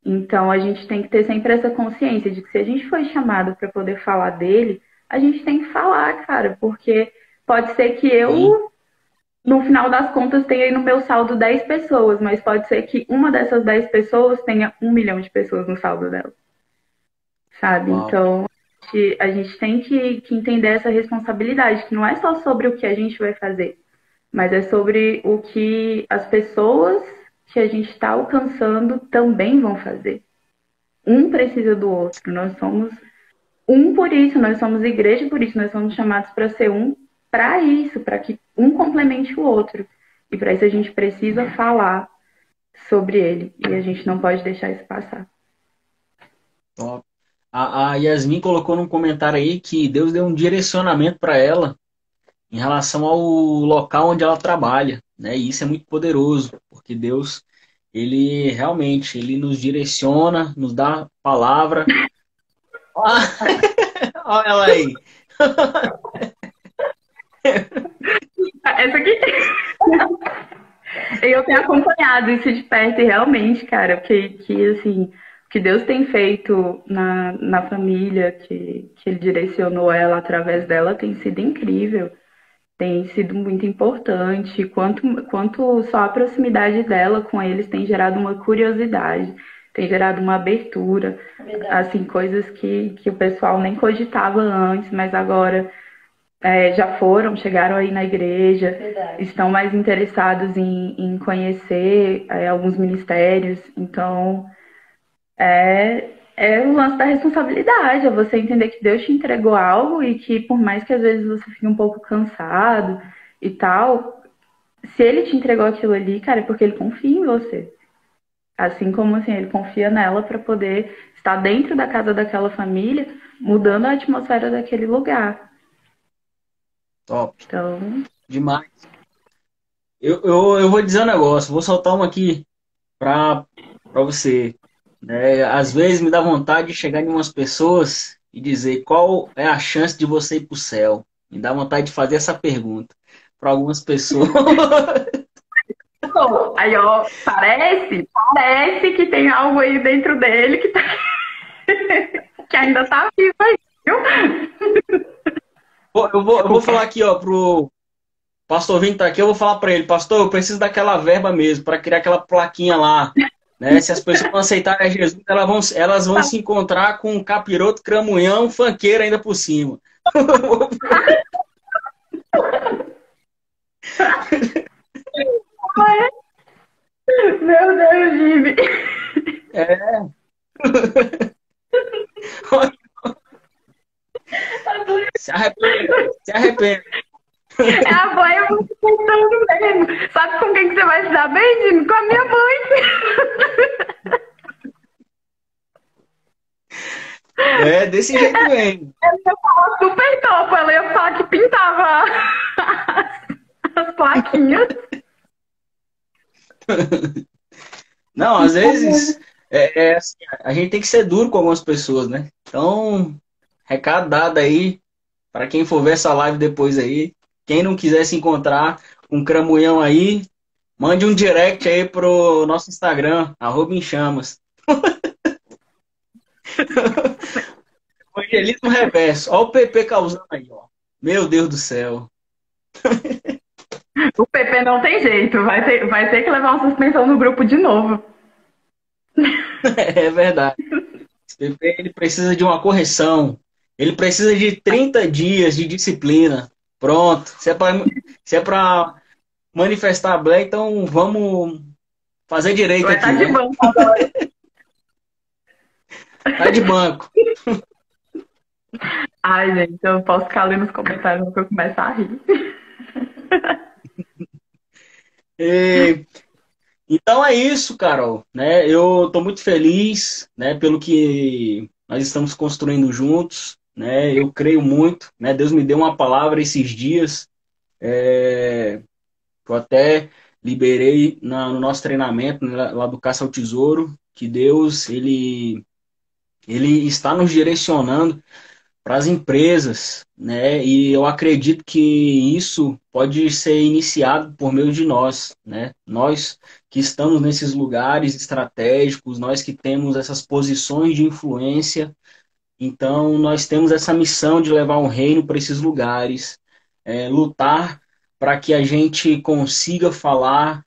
Então a gente tem que ter sempre essa consciência de que se a gente foi chamado para poder falar dele, a gente tem que falar, cara, porque pode ser que Sim. eu, no final das contas, tenha aí no meu saldo 10 pessoas, mas pode ser que uma dessas 10 pessoas tenha 1 milhão de pessoas no saldo dela, sabe? Uau. Então a gente tem que entender essa responsabilidade, que não é só sobre o que a gente vai fazer, mas é sobre o que as pessoas que a gente está alcançando também vão fazer. Um precisa do outro. Nós somos um por isso, nós somos igreja por isso, nós somos chamados para ser um para isso, para que um complemente o outro. E para isso a gente precisa falar sobre ele. E a gente não pode deixar isso passar. Top. A Yasmin colocou num comentário aí que Deus deu um direcionamento para ela em relação ao local onde ela trabalha, né? E isso é muito poderoso, porque Deus, ele realmente, ele nos direciona, nos dá palavra. Ah, olha ela aí. Essa aqui. Eu tenho acompanhado isso de perto e realmente, cara, que assim, o que Deus tem feito na família, que Ele direcionou ela através dela, tem sido incrível. Tem sido muito importante, quanto só a proximidade dela com eles tem gerado uma curiosidade, tem gerado uma abertura, assim, coisas que o pessoal nem cogitava antes, mas agora já foram, chegaram aí na igreja, estão mais interessados em conhecer alguns ministérios, então é o lance da responsabilidade, é você entender que Deus te entregou algo e que por mais que às vezes você fique um pouco cansado e tal, se ele te entregou aquilo ali, cara, é porque ele confia em você. Assim como assim, ele confia nela para poder estar dentro da casa daquela família, mudando a atmosfera daquele lugar. Top, Então, demais. Eu vou dizer um negócio, vou soltar uma aqui para você. Né? Às vezes me dá vontade de chegar em umas pessoas e dizer qual é a chance de você ir para o céu. Me dá vontade de fazer essa pergunta para algumas pessoas. aí ó, parece que tem algo aí dentro dele que ainda tá vivo aí, viu? Eu vou falar aqui, ó, pro pastor Vini tá aqui, eu vou falar para ele, pastor, eu preciso daquela verba mesmo para criar aquela plaquinha lá. Né? Se as pessoas não aceitarem Jesus, elas vão se encontrar com um capiroto, cramunhão, funkeiro ainda por cima. Meu Deus, Jimmy. É. Se arrependa, se arrependa. É a mãe, eu vou tentando mesmo. Sabe com quem que você vai se dar bem, Jimmy? Com a minha mãe. É desse jeito mesmo. Ela ia falar super top. Ela ia falar que pintava as plaquinhas. Não, às vezes assim, a gente tem que ser duro com algumas pessoas, né? Então, recado dado aí para quem for ver essa live depois aí. Quem não quiser se encontrar com um cramunhão aí, mande um direct aí pro nosso Instagram, @inchamas. Evangelismo reverso. Olha o PP causando aí, ó. Meu Deus do céu. O PP não tem jeito. Vai ter que levar uma suspensão no grupo de novo. É verdade. Esse PP ele precisa de uma correção. Ele precisa de 30 dias de disciplina. Pronto. Se é para manifestar a Black, então vamos fazer direito Vai estar aqui, de né? banco agora. Tá de banco. Ai, gente, eu posso ficar ali nos comentários que eu começo a rir. E, então é isso, Carol. Né? Eu estou muito feliz, né, pelo que nós estamos construindo juntos. Né? Eu creio muito. Né? Deus me deu uma palavra esses dias. Eu até liberei no nosso treinamento, né, lá do Caça ao Tesouro, que Deus, ele ele está nos direcionando para as empresas, né? E eu acredito que isso pode ser iniciado por meio de nós, né? Nós que estamos nesses lugares estratégicos, nós que temos essas posições de influência, então nós temos essa missão de levar o reino para esses lugares, lutar para que a gente consiga falar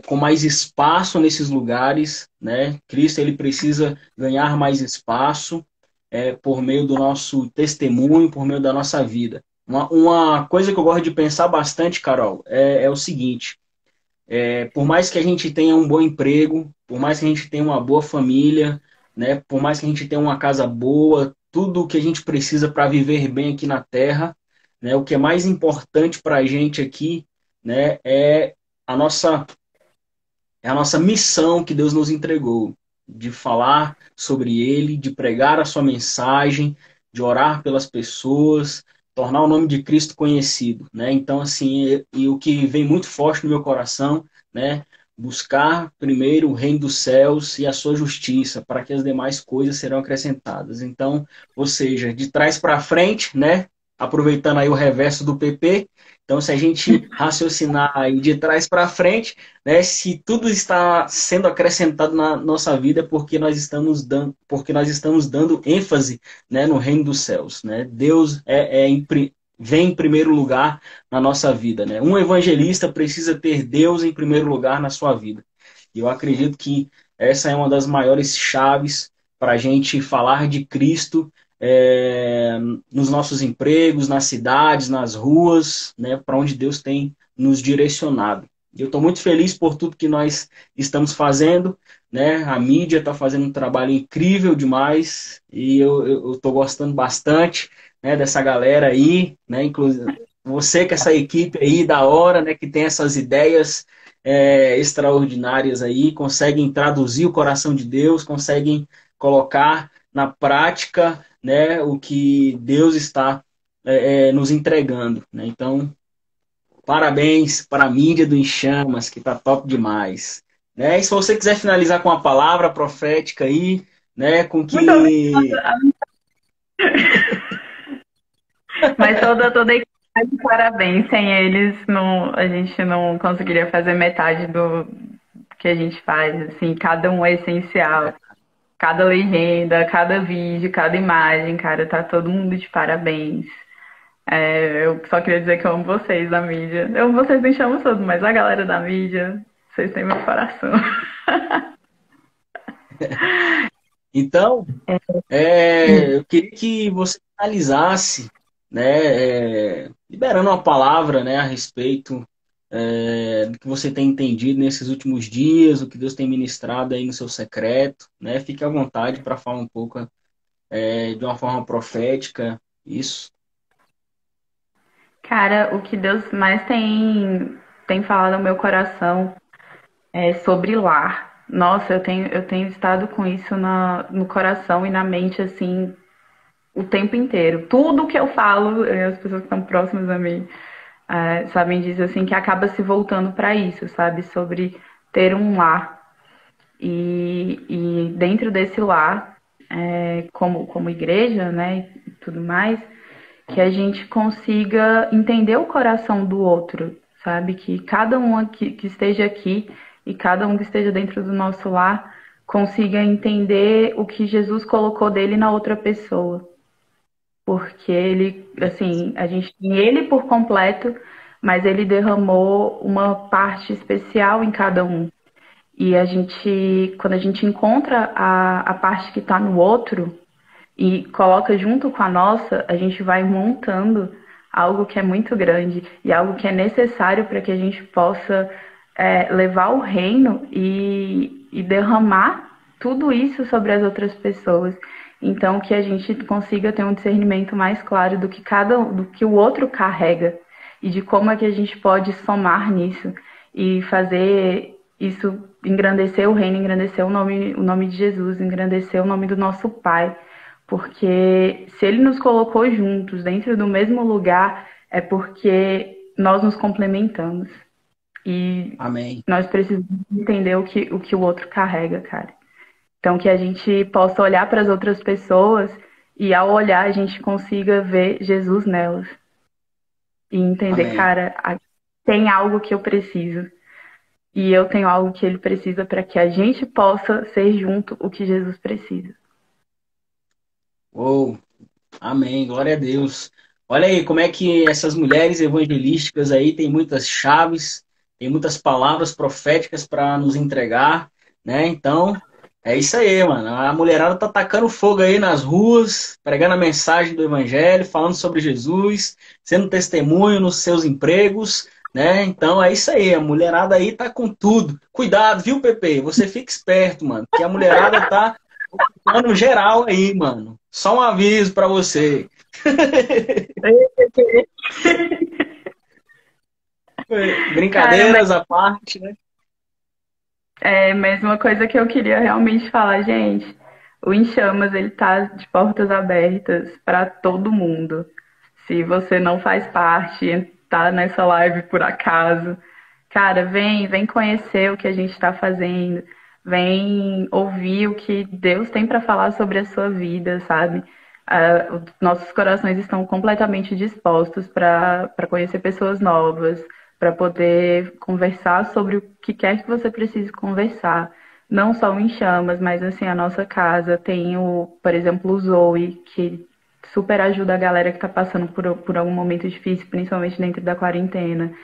com mais espaço nesses lugares, né? Cristo ele precisa ganhar mais espaço por meio do nosso testemunho, por meio da nossa vida. Uma coisa que eu gosto de pensar bastante, Carol, é o seguinte: por mais que a gente tenha um bom emprego, por mais que a gente tenha uma boa família, né, por mais que a gente tenha uma casa boa, tudo o que a gente precisa para viver bem aqui na Terra, né, o que é mais importante para a gente aqui, né, a nossa é a nossa missão que Deus nos entregou, de falar sobre Ele, de pregar a sua mensagem, de orar pelas pessoas, tornar o nome de Cristo conhecido, né? Então, assim, e o que vem muito forte no meu coração, né? Buscar primeiro o reino dos céus e a sua justiça, para que as demais coisas serão acrescentadas. Então, ou seja, de trás para frente, né? Aproveitando aí o reverso do PP, então, se a gente raciocinar aí de trás para frente, né, se tudo está sendo acrescentado na nossa vida é porque nós estamos dando ênfase, né, no reino dos céus, né? Deus vem em primeiro lugar na nossa vida, né? Um evangelista precisa ter Deus em primeiro lugar na sua vida. E eu acredito que essa é uma das maiores chaves para a gente falar de Cristo é, nos nossos empregos, nas cidades, nas ruas, né, para onde Deus tem nos direcionado. Eu estou muito feliz por tudo que nós estamos fazendo, né? A mídia está fazendo um trabalho incrível demais e eu estou gostando bastante, né, dessa galera aí, né? Inclusive você com essa equipe aí da hora, né? Que tem essas ideias extraordinárias aí, conseguem traduzir o coração de Deus, conseguem colocar na prática, né, o que Deus está nos entregando, né? Então, parabéns para a mídia do Em Chamas, que tá top demais. Né? E se você quiser finalizar com a palavra profética aí, né, com Muito que... obrigada. Mas toda a equipe tá de parabéns. Sem eles, não, a gente não conseguiria fazer metade do que a gente faz. Assim, cada um é essencial. Cada legenda, cada vídeo, cada imagem, cara, tá todo mundo de parabéns. Eu só queria dizer que eu amo vocês da mídia. Eu amo vocês, me chamam todo, mas a galera da mídia, vocês têm meu coração. Então, eu queria que você finalizasse, né, liberando uma palavra, né, a respeito do que você tem entendido nesses últimos dias, o que Deus tem ministrado aí no seu secreto, né? Fique à vontade para falar um pouco de uma forma profética, isso. Cara, o que Deus mais tem falado ao meu coração é sobre lar. Nossa, eu tenho estado com isso no coração e na mente, assim, o tempo inteiro. Tudo que eu falo, as pessoas que estão próximas a mim, sabem disso, assim, que acaba se voltando para isso, sabe? Sobre ter um lar. E dentro desse lar, como igreja, né, e tudo mais, que a gente consiga entender o coração do outro, sabe? Que cada um aqui, que esteja aqui e cada um que esteja dentro do nosso lar consiga entender o que Jesus colocou dele na outra pessoa. Porque ele, assim, a gente tem ele por completo, mas ele derramou uma parte especial em cada um. E quando a gente encontra a parte que está no outro e coloca junto com a nossa, a gente vai montando algo que é muito grande e algo que é necessário para que a gente possa levar o reino e derramar tudo isso sobre as outras pessoas. Então, que a gente consiga ter um discernimento mais claro do que o outro carrega e de como é que a gente pode somar nisso e fazer isso engrandecer o reino, engrandecer o nome de Jesus, engrandecer o nome do nosso Pai. Porque se ele nos colocou juntos, dentro do mesmo lugar, é porque nós nos complementamos. E Amém. nós precisamos entender o que o outro carrega, cara. Então, que a gente possa olhar para as outras pessoas e, ao olhar, a gente consiga ver Jesus nelas e entender, Amém. cara, tem algo que eu preciso e eu tenho algo que ele precisa para que a gente possa ser junto o que Jesus precisa. Uou, amém, glória a Deus. Olha aí como é que essas mulheres evangelísticas aí têm muitas chaves, tem muitas palavras proféticas para nos entregar, né? Então, é isso aí, mano. A mulherada tá tacando fogo aí nas ruas, pregando a mensagem do evangelho, falando sobre Jesus, sendo testemunho nos seus empregos, né? Então, é isso aí. A mulherada aí tá com tudo. Cuidado, viu, Pepe? Você fica esperto, mano, que a mulherada tá ocupando geral aí, mano. Só um aviso para você. Cara, mas Brincadeiras à parte, né? mas uma coisa que eu queria realmente falar, gente, o Em Chamas, ele tá de portas abertas para todo mundo. Se você não faz parte, tá nessa live por acaso, cara, vem conhecer o que a gente está fazendo, vem ouvir o que Deus tem para falar sobre a sua vida, sabe? Nossos corações estão completamente dispostos para conhecer pessoas novas, para poder conversar sobre o que quer que você precise conversar. Não só o Em Chamas, mas assim, a nossa casa tem por exemplo, o Zoe, que super ajuda a galera que está passando por algum momento difícil, principalmente dentro da quarentena.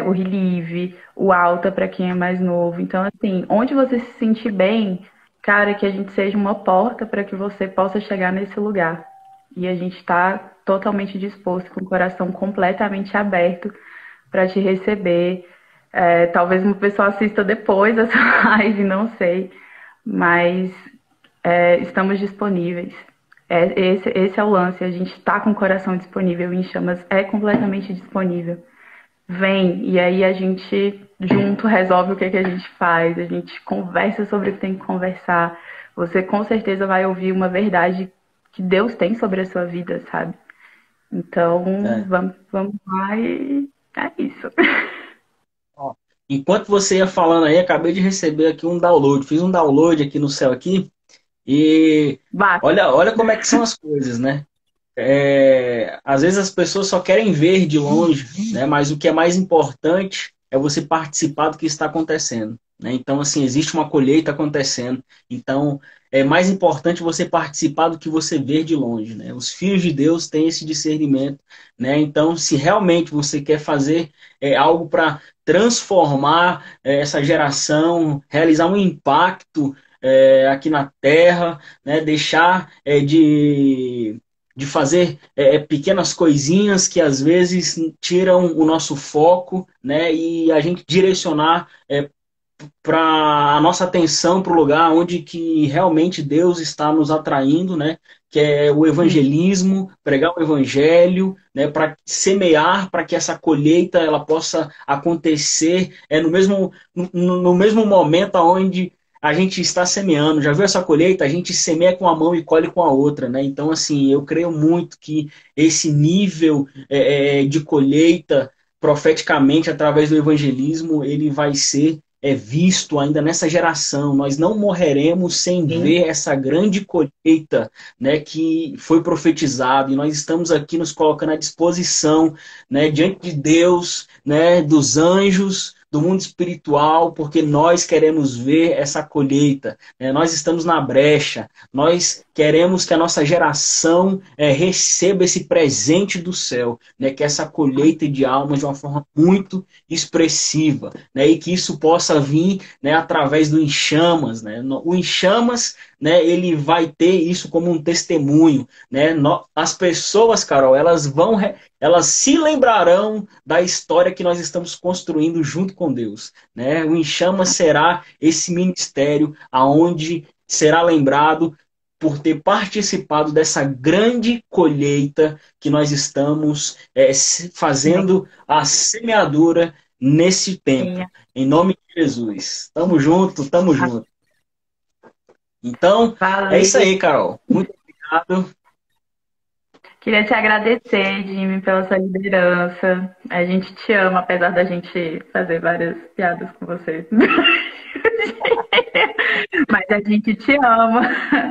O Relieve, o Alta para quem é mais novo. Então, assim, onde você se sentir bem, cara, que a gente seja uma porta para que você possa chegar nesse lugar. E a gente está totalmente disposto, com o coração completamente aberto para te receber. Talvez uma pessoa assista depois essa live, não sei, mas estamos disponíveis. Esse é o lance, a gente está com o coração disponível, em Chamas é completamente disponível. Vem, e aí a gente junto resolve o que a gente faz, a gente conversa sobre o que tem que conversar. Você com certeza vai ouvir uma verdade que Deus tem sobre a sua vida, sabe? Então, É. vamos lá e é isso. Ó, enquanto você ia falando aí, acabei de receber aqui um download. Fiz um download aqui no céu aqui e Bate. olha como é que são as coisas, né? Às vezes as pessoas só querem ver de longe, né? Mas o que é mais importante é você participar do que está acontecendo, né? Então, assim, existe uma colheita acontecendo. Então, é mais importante você participar do que você ver de longe, né? Os filhos de Deus têm esse discernimento, né? Então, se realmente você quer fazer algo para transformar essa geração, realizar um impacto aqui na Terra, né? Deixar de fazer pequenas coisinhas que às vezes tiram o nosso foco, né? E a gente direcionar para a nossa atenção para o lugar onde que realmente Deus está nos atraindo, né? Que é o Sim, evangelismo, pregar o evangelho, né? Para semear, para que essa colheita ela possa acontecer no mesmo momento onde a gente está semeando. Já viu essa colheita? A gente semeia com a mão e colhe com a outra, né? Então, assim, eu creio muito que esse nível de colheita profeticamente através do evangelismo ele vai ser visto ainda nessa geração. Nós não morreremos sem sim. ver essa grande colheita, né, que foi profetizado. E nós estamos aqui nos colocando à disposição, né, diante de Deus, né, dos anjos, do mundo espiritual, porque nós queremos ver essa colheita. Né? Nós estamos na brecha. Nós queremos que a nossa geração receba esse presente do céu, né, que é essa colheita de almas de uma forma muito expressiva, né, e que isso possa vir, né, através do Enchamas, né, o Enchamas, né, ele vai ter isso como um testemunho, né, as pessoas, Carol, elas se lembrarão da história que nós estamos construindo junto com Deus, né, o Enchamas será esse ministério aonde será lembrado por ter participado dessa grande colheita que nós estamos fazendo a semeadura nesse tempo. Sim. Em nome de Jesus. Tamo junto, tamo junto. Então, é isso Valeu. aí, Carol. Muito obrigado. Queria te agradecer, Jimmy, pela sua liderança. A gente te ama, apesar da gente fazer várias piadas com você. Mas a gente te ama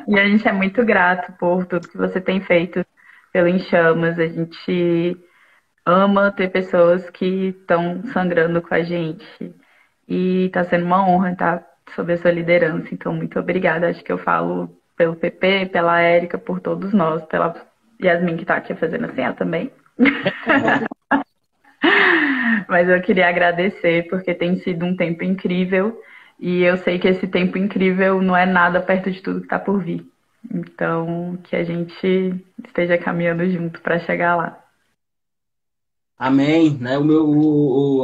e a gente é muito grato por tudo que você tem feito pelo Em Chamas. A gente ama ter pessoas que estão sangrando com a gente. E está sendo uma honra estar sob a sua liderança. Então, muito obrigada. Acho que eu falo pelo PP, pela Érica, por todos nós, pela Yasmin que está aqui fazendo assim, ela também. Mas eu queria agradecer porque tem sido um tempo incrível e eu sei que esse tempo incrível não é nada perto de tudo que está por vir. Então, que a gente esteja caminhando junto para chegar lá. Amém, né?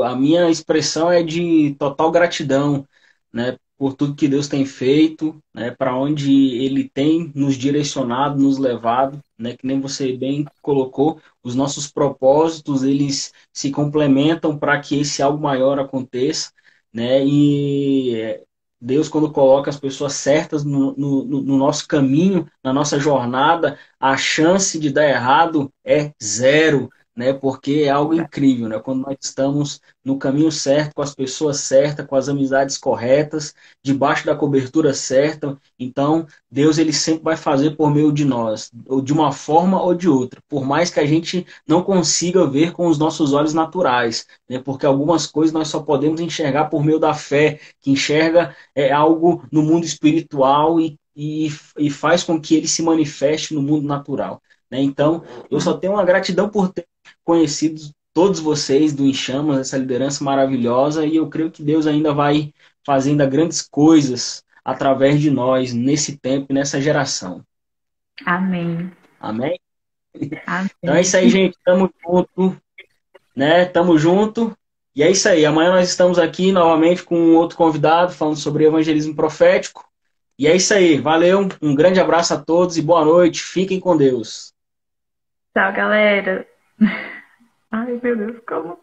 A minha expressão é de total gratidão, né, por tudo que Deus tem feito, né, para onde Ele tem nos direcionado, nos levado, né, que nem você bem colocou, os nossos propósitos eles se complementam para que esse algo maior aconteça, né? E Deus, quando coloca as pessoas certas no nosso caminho, na nossa jornada, a chance de dar errado é zero, né? Porque é algo incrível, né? Quando nós estamos no caminho certo, com as pessoas certas, com as amizades corretas, debaixo da cobertura certa, então Deus ele sempre vai fazer por meio de nós, ou de uma forma ou de outra, por mais que a gente não consiga ver com os nossos olhos naturais, né? Porque algumas coisas nós só podemos enxergar por meio da fé, que enxerga algo no mundo espiritual e faz com que ele se manifeste no mundo natural. Né? Então, eu só tenho uma gratidão por ter conhecido todos vocês do Enchamas, essa liderança maravilhosa, e eu creio que Deus ainda vai fazendo grandes coisas através de nós nesse tempo e nessa geração. Amém. Amém? Então é Amém. isso aí, gente. Tamo junto, né? Tamo junto. E é isso aí. Amanhã nós estamos aqui novamente com um outro convidado falando sobre evangelismo profético. E é isso aí. Valeu. Um grande abraço a todos e boa noite. Fiquem com Deus. Tchau, galera. Ai, meu Deus, como?